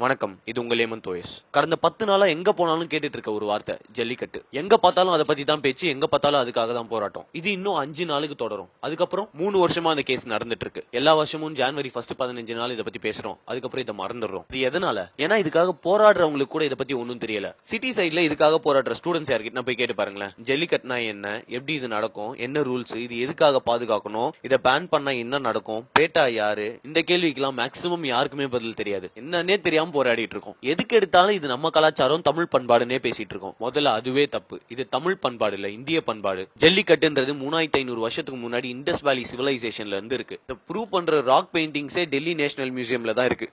வணக்கம், இது உங்கள் ஏமன் தோயஸ். கடந்த 10 நாளா எங்க போனாலும் கேட்டுட்டு இருக்க ஒரு வார்த்தை ஜல்லிக்கட்டு. எங்க பார்த்தாலும் அதை பத்தி தான் பேச்சு, எங்க பார்த்தாலும் அதுக்காக தான் போராட்டம். இது இன்னும் 5 நாளுக்கு தொடரும். அதுக்கப்புறம் 3 வருஷமா அந்த கேஸ் நடந்துட்டு இருக்கு. எல்லா வருஷமும் ஜனவரி 1 15 நாள் இதை பத்தி பேசுறோம், அதுக்கப்புறம் இதை மறந்துடுறோம். இது எதனால? ஏன்னா இதுக்காக போராடுறவங்களுக்கு கூட இதை பத்தி ஒன்னும் தெரியல. சிட்டி சைட்ல இதுக்காக போராடுற ஸ்டூடெண்ட்ஸ் யார்கிட்ட போய் கேட்டு பாருங்களேன். ஜல்லிக்கட்டுனா என்ன, எப்படி இது நடக்கும், என்ன ரூல்ஸ், இது எதுக்காக பாதுகாக்கணும், இதை பேன் பண்ணா என்ன நடக்கும், பேட்டா யாரு, இந்த கேள்விக்கெல்லாம் மேக்சிமம் யாருக்குமே பதில் தெரியாது. என்னன்னே தெரியாம போராடிட்டு இருக்கோம். எதுக்கு எடுத்தாலும் இது நம்ம கலாச்சாரம், தமிழ் பண்பாடுன்னே பேசிட்டு இருக்கோம். முதல்ல அதுவே தப்பு. இது தமிழ் பண்பாடு இல்ல, இந்திய பண்பாடு. ஜல்லிக்கட்டுன்றது 3500 வருஷத்துக்கு முன்னாடி இண்டஸ் வேலி சிவிலைசேஷன்ல இருந்து இருக்கு. ப்ரூவ் பண்ற ராக் பெயிண்டிங்ஸே டெல்லி நேஷனல் மியூசியம்ல தான் இருக்கு.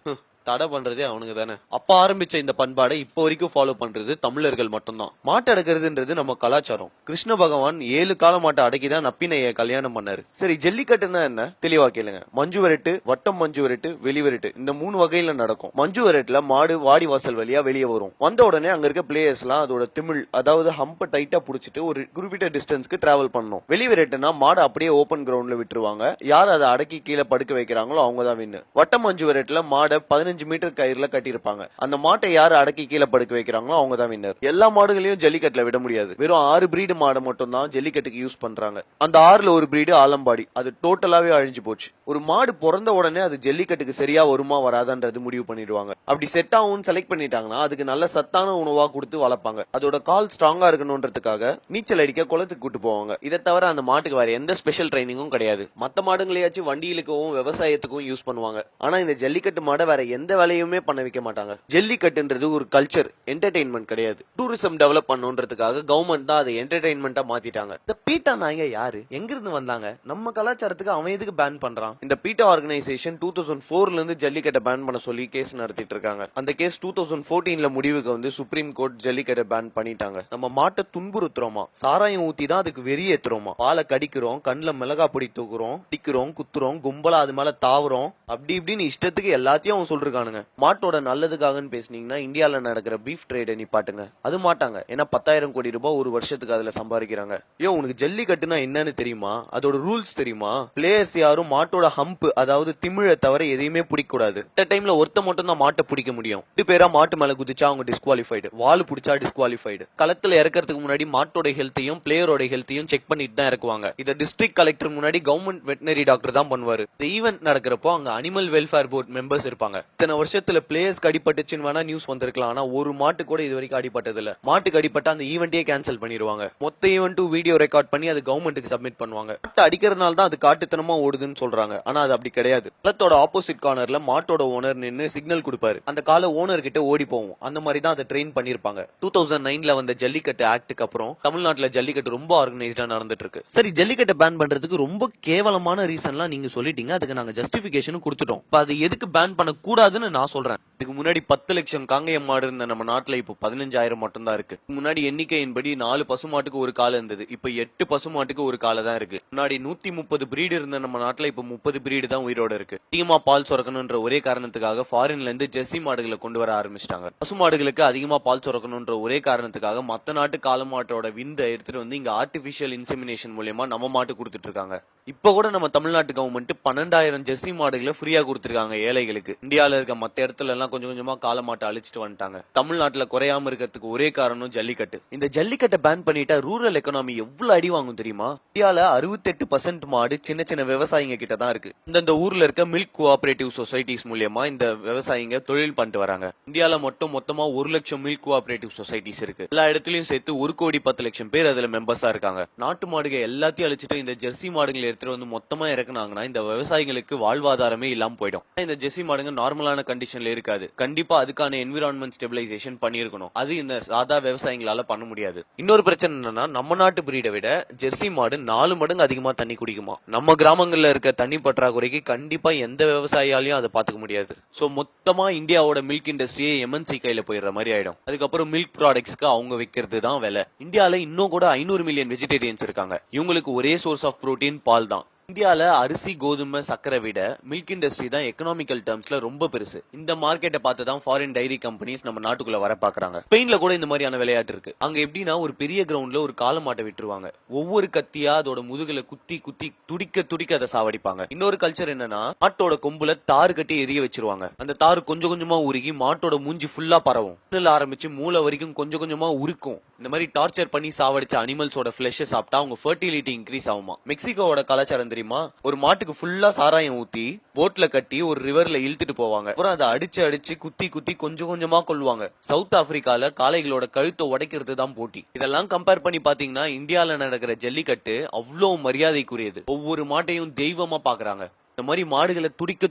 தடை பண்றதே அவனுங்க தானே. அப்ப ஆரம்பிச்ச இந்த பண்பாடை இப்போ வரைக்கும் ஃபாலோ பண்றது தமிழர்கள் மட்டும்தான். மாட்டு அடக்கிறதுன்றது நம்ம கலாச்சாரம். கிருஷ்ண பகவான் 7 கால மாட்டை அடக்கிதான் நப்பினைய கல்யாணம் பண்ணாரு. சரி, ஜல்லிக்கட்டுன்னா என்ன தெளிவா கேளுங்க. மஞ்சு விரட்டு, வட்டம் மஞ்சு விரட்டு, வெளி விரட்டு, இந்த 3 வகையில நடக்கும். மஞ்சு விரட்டுல மாடு வாடி வாசல் வழியா வெளியே வரும். வந்த உடனே அங்க இருக்க பிளேயர்ஸ் எல்லாம் அதோட திமிழ், அதாவது ஹம்ப டைட்டா புடிச்சிட்டு ஒரு குறிப்பிட்ட டிஸ்டன்ஸ்க்கு டிராவல் பண்ணணும். வெளி விரட்டுனா மாடு அப்படியே ஓபன் கிரவுண்ட்ல விட்டுருவாங்க. யார் அதை அடக்கி கீழே படுக்க வைக்கிறாங்களோ அவங்க தான் வின்னு. வட்டம் மஞ்சு விரட்டுல மாடை 15 மீட்டர் கயிறுல கட்டியிருப்பாங்க. அந்த மாட்டை யாரு அடக்கி கீழே படுக்க வைக்கிறாங்களோ அவங்க தான் வின்னர். எல்லா மாடுகளையும் ஜல்லிக்கட்டுல விட முடியாது. வெறும் 6 பிரீடு மாடை மட்டும் தான் ஜல்லிக்கட்டுக்கு யூஸ் பண்றாங்க. அந்த 6ல ஒரு பிரீடு ஆலம்பாடி, அது டோட்டலாவே அழிஞ்சு போச்சு. ஒரு மாடு பிறந்த உடனே அது ஜல்லிக்கட்டுக்கு சரியா வருமா வராதான்றது முடிவு பண்ணிடுவாங்க. அப்படி செட் ஆகும் செலக்ட் பண்ணிட்டாங்கன்னா அதுக்கு நல்ல சத்தான உணவா கொடுத்து வளர்ப்பாங்க. அதோட கால் ஸ்ட்ராங்கா இருக்கணும்ன்றதுக்காக நீச்சல் அடிக்க குளத்துக்கு கூட்டு போவாங்க. இதை தவிர அந்த மாட்டுக்கு வேற எந்த ஸ்பெஷல் ட்ரைனிங்கும் கிடையாது. மத்த மாடுங்களையாச்சும் வண்டியிலுக்கும் விவசாயத்துக்கும் யூஸ் பண்ணுவாங்க. ஆனா இந்த ஜல்லிக்கட்டு மாடை வேற எந்த வேலையுமே பண்ண வைக்க மாட்டாங்க. ஜல்லிக்கட்டுன்றது ஒரு கல்ச்சர், என்டர்டெயின்மெண்ட் கிடையாது. டூரிசம் டெவலப் பண்ணுன்றதுக்காக கவர்மெண்ட் தான் அதை என்டர்டெயின்மெண்டா மாத்திட்டாங்க. இந்த பீட்டா நாயங்க யாரு, எங்க இருந்து வந்தாங்க, நம்ம கலாச்சாரத்துக்கு அவன் எதுக்கு பேன் பண்றான்? இந்த பீட்டா ஆர்கனைசேஷன் 2004ல இருந்து ஜல்லிக்கட்டை பேன் பண்ண சொல்லி கேஸ் நடத்திட்டு இருக்காங்க. அந்த கேஸ் 2014ல முடிவுக்கு வந்து சுப்ரீம் கோர்ட் ஜல்லிக்கட்டை பேன் பண்ணிட்டாங்க. நம்ம மாட்டை துன்புறுத்துறோமா, சாராயம் ஊத்தி தான் அதுக்கு வெறியேத்துறோமா, பாலை கடிக்கிறோம், கண்ணுல மிளகா பொடி தூக்குறோம், டிக்கிறோம், குத்துறோம், கும்பலா அது மேல தாவுறோம், அப்படி இப்படின்னு இஷ்டத்துக்கு எல்லாத்தையும் அவன் சொல்றானுங்க. மாட்டோட நல்லதுக்காகன்னு பேசுனீங்கன்னா இந்தியால நடக்கிற பீஃப் ட்ரேட நிப்பாட்டுங்க. அது மாட்டாங்க. ஏன்னா 10,000 கோடி ரூபாய் ஒரு வருஷத்துக்கு அதுல சம்பாதிக்கிறாங்க. ஏன் உனக்கு ஜல்லிக்கட்டுனா என்னன்னு தெரியுமா? அதோட ரூல்ஸ் தெரியுமா? பிளேயர்ஸ் யாரும் மாட்டோட ஹம்ப், அதாவது திமிழ தவிர எதையுமே பிடிக்க கூடாது. இந்த டைம்ல ஒருத்த மட்டும் தான் மாட்டை பிடிக்க முடியும். 2 பேரா மாட்டு மேல குதிச்சா அவங்க டிஸ்குவாலிஃபைடு, வால் பிடிச்சா டிஸ்குவாலிஃபைடு. களத்துல இறக்கிறதுக்கு முன்னாடி மாட்டோட ஹெல்த்தையும் பிளேயரோட ஹெல்த்தையும் செக் பண்ணிட்டு தான் இறக்குவாங்க. இதை டிஸ்ட்ரிக்ட் கலெக்டர் முன்னாடி கவர்மெண்ட் வெட்டினரி டாக்டர் தான் பண்ணுவாரு. இந்த ஈவென்ட் நடக்கிறப்போ அங்க அனிமல் வெல்ஃபேர் போர்ட் மெம்பர்ஸ் இருப்பாங்க. இத்தனை வருஷத்துல பிளேயர்ஸ்க்கு அடிபட்டுச்சுன்னு வேணா நியூஸ் வந்திருக்கலாம். ஆனா ஒரு மாட்டு கூட இது வரைக்கும் அடிபட்டது இல்ல. மாட்டுக்கு அடிபட்டா அந்த ஈவெண்டே கேன்சல் பண்ணிடுவாங்க. மொத்த ஈவென்ட்டும் வீடியோ ரெக்கார்ட் பண்ணி அது கவர்மெண்ட்டுக்கு சப்மிட் பண்ணுவாங்க. மாட்டை அடிக்கிறதுனால தான் அது காட்டுத்தனமா ஓடுதுன்னு சொல்றாங்க. ஆனா அது அப்படி கிடையாது. களத்தோட ஆப்போசிட் கார்னர்ல மாட்டோட ஓனர் நின்னு சிக்னல் கொடுப்பாரு. அந்த கால ஓனர் கிட்ட ஓடி போகும். அந்த மாதிரி தான் அதை ட்ரெயின் பண்ணிருப்பாங்க. 2009ல வந்த ஜல்லிக்கட்டு ஆக்டுக்கு அப்புறம் தமிழ்நாட்டுல ஜல்லிக்கட்டு ரொம்ப ஆர்கனைஸ்டா நடந்துட்டு இருக்கு. சரி, ஜல்லிக்கட்டை பேன் பண்றதுக்கு ரொம்ப கேவலமான ரீசன்லாம் நீங்க சொல்லிட்டீங்க. அதுக்கு நாங்க ஜஸ்டிபிகேஷன் கொடுத்துட்டோம். அது எதுக்கு பேன் பண்ண கூடாதுன்னு நான் சொல்றேன். இதுக்கு முன்னாடி 10 லட்சம் காங்கேயம் மாடு இருந்த நம்ம நாட்டுல இப்போ 15,000 மட்டும் தான் இருக்கு. முன்னாடி எண்ணிக்கையின்படி 4 பசுமாட்டுக்கு ஒரு கால இருந்தது. இப்ப 8 பசுமாட்டுக்கு ஒரு கால தான் இருக்கு. முன்னாடி 130 பிரீடு இருந்த நம்ம நாட்டுல இப்ப 30 பிரீடு தான் உயிரோட இருக்கு. அதிகமா பால் சுரக்கணும்ன்ற ஒரே காரணத்துக்காக ஃபாரின்ல இருந்து ஜெர்சி மாடுகளை கொண்டு வர ஆரம்பிச்சிட்டாங்க. பசுமாடுகளுக்கு அதிகமா பால் சுரக்கணும்ன்ற ஒரே காரணத்துக்காக மத்த நாட்டு கால மாட்டோட விந்தை எடுத்துட்டு வந்து இங்க ஆர்டிபிஷியல் இன்செமினேஷன் மூலமா நம்ம மாட்டு கொடுத்துட்டு இருக்காங்க. இப்ப கூட நம்ம தமிழ்நாட்டு கவர்மெண்ட் 12,000 ஜெர்சி மாடுகளை ஃப்ரீயா கொடுத்திருக்காங்க ஏழைகளுக்கு. இந்தியால இருக்க மத்த இடத்துல எல்லாம் கொஞ்சம் கொஞ்சமா கால மாட்டை அழிச்சிட்டு வந்துட்டாங்க. தமிழ்நாட்டுல குறையாம இருக்கிறதுக்கு ஒரே காரணம் ஜல்லிக்கட்டு. இந்த ஜல்லிக்கட்டை பேன் பண்ணிட்டா ரூரல் எக்கனாமி எவ்வளவு அடி வாங்கும் தெரியுமா? இந்தியால 68% மாடு சின்ன சின்ன விவசாயிங்க கிட்ட தான் இருக்கு. இந்த ஊர்ல இருக்க மில்க் கோஆபரேட்டிவ் சொசைட்டிஸ் மூலமா இந்த விவசாயிங்க தொழில் பண்ணிட்டு வராங்க. இந்தியால மொத்தமா 1 லட்சம் மில்க் கோஆபரேட்டிவ் சொசைட்டிஸ் இருக்கு. எல்லா இடத்துலயும் சேர்த்து 1,10,00,000 பேர் அதுல மெம்பர்ஸா இருக்காங்க. நாட்டு மாடுகள் எல்லாத்தையும் அழிச்சிட்டு இந்த ஜெர்சி மாடுகளை எடுத்துட்டு வந்து மொத்தமா இறக்குனாங்கன்னா இந்த விவசாயிகளுக்கு வாழ்வாதாரமே இல்லாம போயிடும். இந்த ஜெர்சி மாடுங்க நார்மலான கண்டிஷன்ல இருக்காது. கண்டிப்பா அதுக்கான என்விரான்மெண்ட் ஸ்டெபிலைசேஷன் பண்ணிருக்கணும். அது இந்த சாதா விவசாயிகளால பண்ண முடியாது. இன்னொரு பிரச்சனை என்னன்னா, நம்ம நாட்டு பிரீடை விட ஜெர்சி மாடு 4 மடங்கு அதிகமா தண்ணி குடிக்குமா. நம்ம கிராமங்கள்ல இருக்க தண்ணி பற்றாக்குறைக்கு கண்டிப்பா எந்த விவசாயியாலையும் அதை பாத்துக்க முடியாது. சோ மொத்தமா இந்தியாவோட மில்க் இண்டஸ்ட்ரியே எம்என்சி கையில போயிடுற மாதிரி ஆயிடும். அதுக்கப்புறம் மில்க் ப்ராடக்ட்ஸ்க்கு அவங்க விற்கிறது தான் வேலை. இந்தியால இன்னும் கூட 500 மில்லியன் வெஜிடேரியன்ஸ் இருக்காங்க. இவங்களுக்கு ஒரே சோர்ஸ் ஆஃப் புரோட்டீன் பால் தான். இந்தியால அரிசி கோதுமை சக்கரை விட மில்க் இண்டஸ்ட்ரி தான் எக்கனாமிக்கல் டேர்ம்ஸ்ல ரொம்ப பெருசு. இந்த மார்க்கெட்டை பார்த்து தான் ஃபாரின் டைரி கம்பெனிஸ் நம்ம நாட்டுக்குள்ள வர பாக்குறாங்க. ஸ்பெயின்ல கூட இந்த மாதிரியான விளையாட்டு இருக்கு. அங்க எப்படின்னா ஒரு பெரிய கிரவுண்ட்ல ஒரு காளை மாட்டை விட்டுருவாங்க. ஒவ்வொரு கத்தியா அதோட முதுகுல குத்தி குத்தி துடிக்க துடிக்க அதை சாவடிப்பாங்க. இன்னொரு கல்ச்சர் என்னன்னா மாட்டோட கொம்புல தாறு கட்டி எரிய வச்சிருவாங்க. அந்த தாறு கொஞ்சம் கொஞ்சமா உருகி மாட்டோட மூஞ்சி ஃபுல்லா பரவும். ஆரம்பிச்சு மூளை வரைக்கும் கொஞ்சம் கொஞ்சமா உருக்கும். இந்த மாதிரி டார்ச்சர் பண்ணி சாவடிச்ச அனிமல்ஸோட ஃபிளஷ் சாப்பிட்டா அவங்க ஃபெர்டிலிட்டி இன்க்ரீஸ் ஆகுமா. மெக்சிகோவோட கலாச்சாரம் தெரியுமா? ஒரு மாட்டுக்கு ஃபுல்லா சாராயம் ஊத்தி போட்ல கட்டி ஒரு ரிவர்ல இழுத்துட்டு போவாங்க. அப்புறம் அதை அடிச்சு அடிச்சு குத்தி குத்தி கொஞ்சம் கொஞ்சமா கொல்லுவாங்க. சவுத் ஆப்பிரிக்கால காளைகளோட கழுத்தை உடைக்கிறது தான் போட்டி. இதெல்லாம் கம்பேர் பண்ணி பாத்தீங்கன்னா இந்தியால நடக்கிற ஜல்லிக்கட்டு அவ்வளவு மரியாதைக்குரியது. ஒவ்வொரு மாட்டையும் தெய்வமா பாக்குறாங்க. இந்த மாதிரி மாடுகளை துடிக்க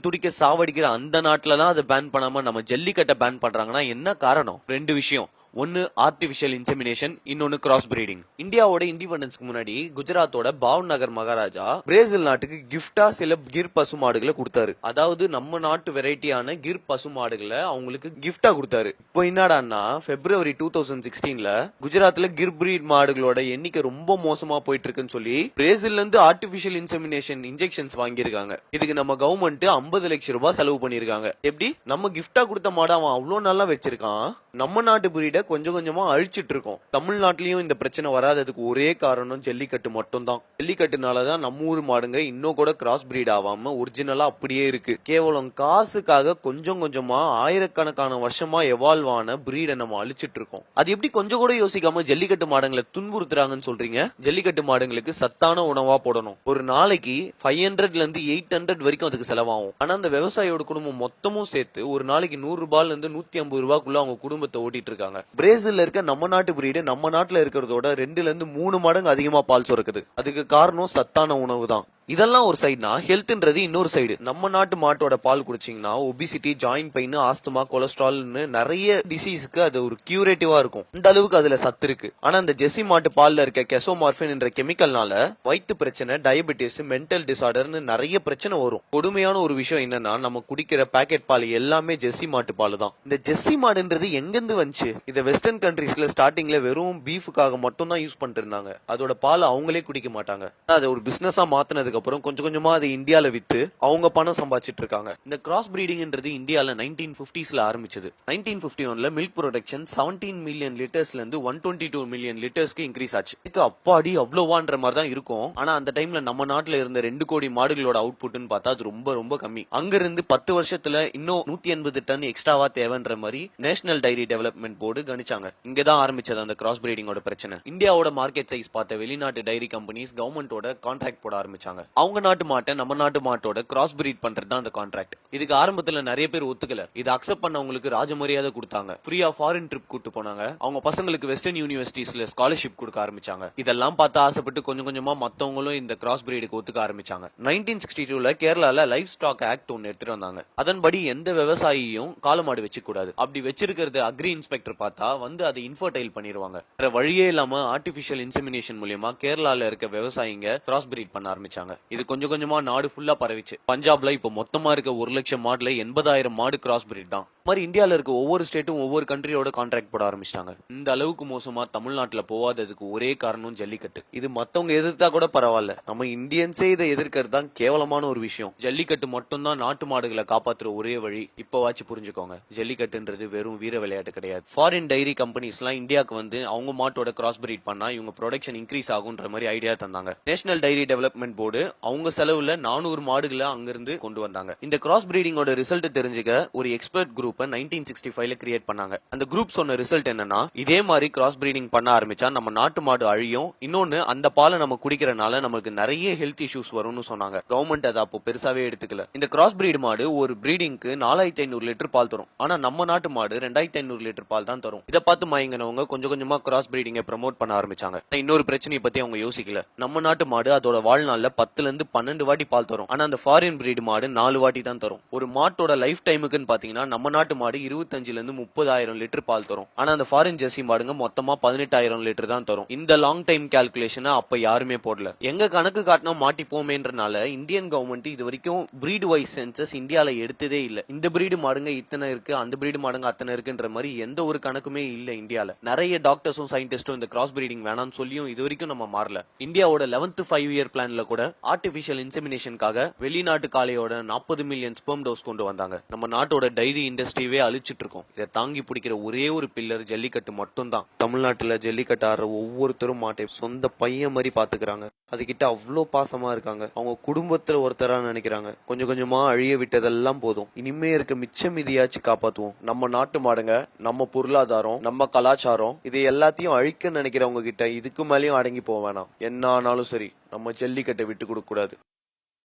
துடிக்க சாவடிக்கிற அந்த நாட்டுலதான் அதை பேன் பண்ணாம நம்ம ஜல்லிக்கட்டை பேன் பண்றாங்கன்னா என்ன காரணம்? ரெண்டு விஷயம். ஒன்னு ஆர்டிபிஷியல் இன்செமினேஷன், இன்னொன்னு கிராஸ் பிரீடிங். இந்தியாவோட இண்டிபெண்டன்ஸ்க்கு முன்னாடி குஜராத்தோட பாவ்நகர் மகாராஜா பிரேசில் நாட்டுக்கு கிஃப்டா சில கிர் பசு மாடுகளை கொடுத்தாரு. அதாவது நம்ம நாட்டு வெரைட்டியான கிர் பசு மாடுகளை அவங்களுக்கு கிஃப்டா கொடுத்தாரு. இப்போ என்னடான்னா பிப்ரவரி 2016ல குஜராத்ல கிர் பிரீட் மாடுகளோட எண்ணிக்கை ரொம்ப மோசமா போயிட்டு இருக்குன்னு சொல்லி பிரேசில்ல இருந்து ஆர்டிபிஷியல் இன்செமினேஷன் இன்ஜெக்ஷன்ஸ் வாங்கியிருக்காங்க. இதுக்கு நம்ம கவர்மெண்ட் 50 லட்சம் ரூபாய் செலவு பண்ணிருக்காங்க. எப்படி நம்ம கிஃப்டா கொடுத்த மாடு அவன் அவ்வளவு நல்லா வச்சிருக்கான், நம்ம நாட்டு பிரீட கொஞ்சம் கொஞ்சமா அழிச்சிட்டு இருக்கோம். தமிழ்நாட்டிலயும் இந்த பிரச்சனை வராததுக்கு ஒரே காரணம் ஜல்லிக்கட்டு மட்டும் தான். ஜல்லிக்கட்டுனாலதான் நம்ம ஊர் மாடுங்க இன்னும் கூட கிராஸ் பிரீட் ஆகாம ஒரிஜினலா அப்படியே இருக்கு. கேவலம் காசுக்காக கொஞ்சம் கொஞ்சமா ஆயிரக்கணக்கான வருஷமா எவால்வ் ஆன பிரீட நம்ம அழிச்சிட்டு இருக்கோம். அது எப்படி கொஞ்சம் கூட யோசிக்காம ஜல்லிக்கட்டு மாடுங்களை துன்புறுத்துறாங்கன்னு சொல்றீங்க? ஜல்லிக்கட்டு மாடுங்களுக்கு சத்தான உணவா போடணும். ஒரு நாளைக்கு 500ல இருந்து 800 வரைக்கும் அதுக்கு செலவாகும். ஆனா அந்த விவசாயியோட குடும்பம் மொத்தமும் சேர்த்து ஒரு நாளைக்கு 100 ரூபாயில இருந்து 150 ரூபாய்க்குள்ள அவங்க குடும்பத்தை ஓட்டிட்டு இருக்காங்க. பிரேசில்ல இருக்க நம்ம நாட்டு பிரீடு நம்ம நாட்டுல இருக்கிறதோட 2ல இருந்து 3 மடங்கு அதிகமா பால் சுரக்குது. அதுக்கு காரணம் சத்தான உணவு தான். இதெல்லாம் ஒரு சைடுனா ஹெல்த்ன்றது இன்னொரு சைடு. நம்ம நாட்டு மாட்டோட பால் குடிச்சீங்கன்னா ஒபிசிட்டி, ஜாயிண்ட் பெயின், ஆஸ்துமா, கொலஸ்ட்ரால்னு நிறைய டிசீஸ்க்கு அது ஒரு கியூரேட்டிவா இருக்கும். இந்த அளவுக்கு அதுல சத்து இருக்கு. ஆனா இந்த ஜெர்சி மாட்டு பால்ல இருக்க கெசோமார்பின் என்ற கெமிக்கல்னால வயிற்று பிரச்சனை, டயபெட்டிஸ், மென்டல் டிசார்டர்னு நிறைய பிரச்சனை வரும். கொடுமையான ஒரு விஷயம் என்னன்னா நம்ம குடிக்கிற பாக்கெட் பால் எல்லாமே ஜெர்சி மாட்டு பால் தான். இந்த ஜெர்சி மாடுன்றது எங்கிருந்து வந்துச்சு? இத வெஸ்டர்ன் கண்ட்ரீஸ்ல ஸ்டார்டிங்ல வெறும் பீஃபுக்காக மட்டும் தான் யூஸ் பண்ணிட்டு இருந்தாங்க. அதோட பால் அவங்களே குடிக்க மாட்டாங்க. அதை ஒரு பிசினஸா மாத்தினதுக்கு அப்புறம் கொஞ்சம் கொஞ்சமா அது இந்தியால வித்து அவங்க பணம் சம்பாதிச்சிட்டு இருக்காங்க. இந்த கிராஸ் பிரீடிங்ன்றது இந்தியால 1950ஸ்ல ஆரம்பிச்சது. 1951ல மில்க் ப்ரொடக்ஷன் 17 மில்லியன் லிட்டர்ஸ்ல இருந்து 122 மில்லியன் லிட்டர்ஸ்க்கு இன்க்ரீஸ் ஆச்சு. இதுக்கு அப்பாடி அவ்வளவான்ற மாதிரி தான் இருக்கும். ஆனா அந்த டைம்ல நம்ம நாட்டுல இருந்த 2 கோடி மாடுகளோட அவுட்புட்னு பார்த்தா அது ரொம்ப ரொம்ப கம்மி. அங்க இருந்து 10 வருஷத்துல இன்னும் 180 டன் எக்ஸ்ட்ராவா தேவைன்ற மாதிரி நேஷனல் டைரி டெவலப்மெண்ட் போர்டு கணிச்சாங்க. இங்கதான் ஆரம்பிச்சது அந்த கிராஸ் பிரீடிங்கோட பிரச்சனை. இந்தியாவோட மார்க்கெட் சைஸ் பார்த்த வெளிநாட்டு டைரி கம்பெனிஸ் கவர்மெண்டோட கான்ட்ராக்ட் போட ஆரம்பிச்சாங்க. அவங்க நாட்டு மாட்டை நம்ம நாட்டு மாட்டோட கிராஸ் பிரீட் பண்றது தான் அந்த கான்ட்ராக்ட். இதுக்கு ஆரம்பத்துல நிறைய பேர் ஒத்துக்கல. இது அக்செப்ட் பண்ணவங்களுக்கு ராஜமரியாதை கொடுத்தாங்க. ஃப்ரீயா ஃபாரின் ட்ரிப் கூட்டு போனாங்க. அவங்க பசங்களுக்கு வெஸ்டர்ன் யூனிவர்சிட்டிஸ்ல ஸ்காலர்ஷிப் கொடுக்க ஆரம்பிச்சாங்க. இதெல்லாம் பார்த்து ஆசைப்பட்டு கொஞ்சம் கொஞ்சமா மத்தவங்களும் இந்த கிராஸ் பிரீடுக்கு ஒத்துக்க ஆரம்பிச்சாங்க. 1962ல கேரளால லைஃப் ஸ்டாக் ஆக்ட் ஒன்னு எடுத்துட்டு வந்தாங்க. அதன்படி எந்த விவசாயியும் காளமாடு வச்சு கூடாது. அப்படி வச்சிருக்கிறது அக்ரி இன்ஸ்பெக்டர் பார்த்தா வந்து அதை இன்ஃபர்டைல் பண்ணிடுவாங்க. வேற வழியே இல்லாம ஆர்டிபிஷியல் இன்செமினேஷன் மூலமா கேரளால இருக்க விவசாயிங்க கிராஸ் பிரீட் பண்ண ஆரம்பிச்சாங்க. இது கொஞ்சம் கொஞ்சமா நாடு ஃபுல்லா பரவிச்சு. பஞ்சாப்ல இப்ப மொத்தமா இருக்க 1 லட்சம் மாடுல 80,000 மாடு கிராஸ் பிரீட் தான். மாதிரி இந்தியால இருக்க ஒவ்வொரு ஸ்டேட்டும் ஒவ்வொரு கண்ட்ரியோட கான்ட்ராக்ட் போட ஆரம்பிச்சிட்டாங்க. இந்த அளவுக்கு மோசமா தமிழ்நாட்டுல போகாததுக்கு ஒரே காரணம் ஜல்லிக்கட்டு. இது மத்தவங்க எதிர்த்தா கூட பரவாயில்ல, நம்ம இந்தியன்ஸே இதை எதிர்க்கிறது தான் கேவலமான ஒரு விஷயம். ஜல்லிக்கட்டு மட்டும் தான் நாட்டு மாடுகளை காப்பாத்துற ஒரே வழி. இப்பவாச்சு புரிஞ்சுக்கோங்க, ஜல்லிக்கட்டுன்றது வெறும் வீர விளையாட்டு கிடையாது. ஃபாரின் டைரி கம்பெனிஸ் எல்லாம் இந்தியாவுக்கு வந்து அவங்க மாட்டோட கிராஸ் பிரீட் பண்ணா இவங்க ப்ரொடக்ஷன் இன்க்ரீஸ் ஆகுன்ற மாதிரி ஐடியா தந்தாங்க. நேஷனல் டைரி டெவலப்மெண்ட் போர்டு அவங்க செலவுல 400 மாடுகளை அங்கிருந்து கொண்டு வந்தாங்க. இந்த கிராஸ் பிரீடிங்கோட ரிசல்ட் தெரிஞ்சுக்க ஒரு எக்ஸ்பர்ட் குரூப் 1965ல கிரியேட் பண்ணாங்க. அந்த குரூப் சொன்ன ரிசல்ட் என்னன்னா, இதே மாதிரி கிராஸ் பிரீடிங் பண்ண ஆரம்பிச்சா நம்ம நாட்டு மாடு அழியும், இன்னொன்னு அந்த பாலை நம்ம குடிக்கிறனால நமக்கு நிறைய ஹெல்த் இஷ்யூஸ் வரும்னு சொன்னாங்க. கவர்மெண்ட் அதை அப்போ பெருசாவே எடுத்துக்கல. இந்த கிராஸ் பிரீட் மாடு ஒரு பிரீடிங்க்கு 4500 லிட்டர் பால் தரும். ஆனா நம்ம நாட்டு மாடு 2500 லிட்டர் பால் தான் தரும். இதை பார்த்து மயங்கினவங்க கொஞ்சம் கொஞ்சமா கிராஸ் பிரீடிங்கை ப்ரமோட் பண்ண ஆரம்பிச்சாங்க. இன்னொரு பிரச்சனையை பத்தி அவங்க யோசிக்கல. நம்ம நாட்டு மாடு அதோட வாழ்நாள்ல 10ல இருந்து 12 வாட்டி பால் தரும். ஆனா அந்த ஃபாரின் பிரீட் மாடு 4 வாட்டி தான் தரும். ஒரு மாட்டோட லைஃப் டைமுக்குன்னு பாத்தீங்கன்னா நம்ம நாட்டு மாடு 25ல இருந்து 30,000 லிட்டர் பால் தரும். ஆனா அந்த ஃபாரின் ஜெர்சி மாடுங்க மொத்தமா 18,000 லிட்டர் தான் தரும். இந்த லாங் டைம் கால்குலேஷனை அப்ப யாருமே போடல. எங்க கணக்கு காட்டினா மாட்டிப்போமேன்றனால இந்தியன் கவர்மெண்ட் இது வரைக்கும் பிரீட் வைஸ் சென்சஸ் இந்தியால எடுத்ததே இல்ல. இந்த பிரீடு மாடுங்க இத்தனை இருக்கு, அந்த பிரீடு மாடுங்க அத்தனை இருக்குன்ற மாதிரி எந்த ஒரு கணக்குமே இல்ல இந்தியால. நிறைய டாக்டர்ஸும் சயின்டிஸ்டும் இந்த கிராஸ் பிரீடிங் வேணாம்னு சொல்லியும் இது வரைக்கும் நம்ம மாறல. இந்தியாவோட 11th 5 இயர் பிளான்ல கூட ஆர்டிபிஷியல் இன்செமினேஷனுக்காக வெளிநாட்டு காளையோட 40 மில்லியன் ஸ்பெர்ம் டோஸ் கொண்டு வந்தாங்க. நம்ம நாட்டோட டைரி இண்டஸ்ட்ரியவே அழிச்சிட்டு இருக்கோம். இதை தாங்கி பிடிக்கிற ஒரே ஒரு பில்லர் ஜல்லிக்கட்டு மட்டும் தான். தமிழ்நாட்டுல ஜல்லிக்கட்டு ஆடுற ஒவ்வொருத்தரும் மாட்டை சொந்த பையன் மாதிரி பாத்துக்கிறாங்க. அதுகிட்ட அவ்வளோ பாசமா இருக்காங்க. அவங்க குடும்பத்துல ஒருத்தரா நினைக்கிறாங்க. கொஞ்சம் கொஞ்சமா அழிய விட்டதெல்லாம் போதும். இனிமே இருக்க மிச்ச மீதியாச்சும் காப்பாத்துவோம். நம்ம நாட்டு மாடுங்க, நம்ம பொருளாதாரம், நம்ம கலாச்சாரம், இது எல்லாத்தையும் அழிக்க நினைக்கிறவங்க கிட்ட இதுக்கு மேலேயும் அடங்கி போக வேணாம். என்ன ஆனாலும் சரி, நம்ம ஜல்லிக்கட்டை விட்டு கொடுக்க கூடாது.